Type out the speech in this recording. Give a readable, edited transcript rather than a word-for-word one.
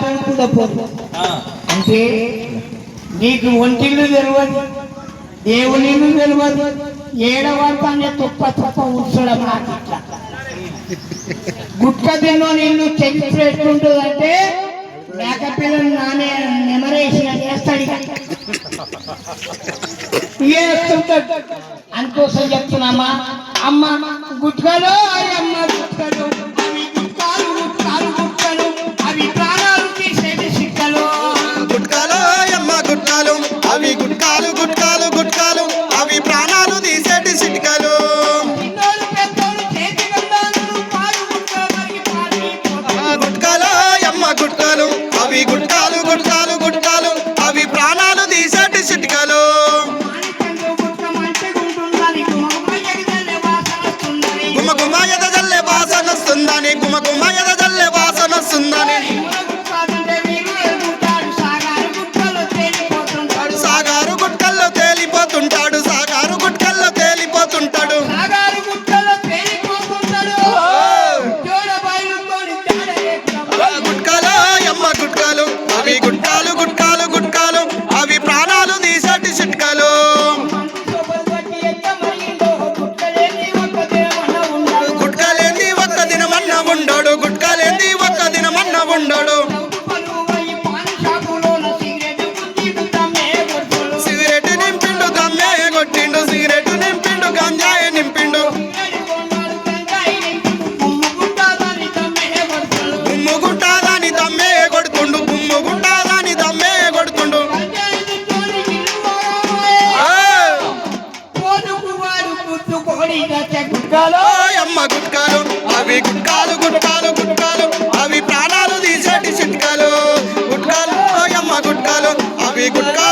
తాగడానికి కూడా పోదు. అంటే నీకు ఒంటిల్లు తెలియదు, దేవుని తెలియదు, ఏడవడతానే తుప్ప తుప్ప ఉంచడం. నాకు ఇట్లా గుట్ట తిన్నో నీళ్ళు చరిత్ర ఎట్లుంటుందంటే మేకపిల్లని నానే నెమరేసిన చేస్తాడు, చేస్తుంటాడు. అందుకోసం చెప్తున్నామా, అమ్మ గుట్కలు అమ్మ గుట్కలు, అవి గుట్కాలు గుట్కాలు గుట్కలు, అవి ప్రాణాలు తీసేది సిక్కలు. గుట్కాలు అమ్మ గుట్కాలు, అవి గుట్కాలు గుట్కాలు గుట్కాలు, అవి ప్రాణాలు తీసేటి సిట్కలు. గుట్కాలు అమ్మ గుట్కాలు, అవి గుట్కాలు గుట్కాలు గుట్కాలు, అవి ప్రాణాలు తీసేటి సిట్కలు. గుమ గుమ ఎదజల్లే వాసన వస్తుందని, గుమ గుమ ఎదజల్లే వాసన వస్తుందని. సాగారు గుట్కల్లో తేలిపోతుంటాడు, సాగారు గుట్కల్లో తేలిపోతుంటాడు. గుట్కాలు అమ్మ గుట్కాలు, అవి గుట్కాలు గుట్కాలు గుట్కాలు, అవి ప్రాణాలు తీసేటి సిట్కలు. గుట్కలేంది ఒక్క దినమన్న ఉండడు, గుట్కలేంది ఒక్క దినమన్న ఉండడు. సిగరెట్ నింపిండు దమ్మే కొట్టిండు, సిగరెట్ నింపిండు గంజాయి నింపిండు. గుమ్ము గుట్టాదని దమ్మే కొడుతుండు, గుమ్ము గుట్టాదని దమ్మే కొడుతుండు. గుట్కాలు అమ్మ గుట్కాలు, అవి గుట్కాలు గుట్కాలు గుట్కాలు, అవి ప్రాణాలు తీసేటి సిట్కలు. గుట్కాలు అమ్మ గుట్కాలు, అవి గుట్కాలు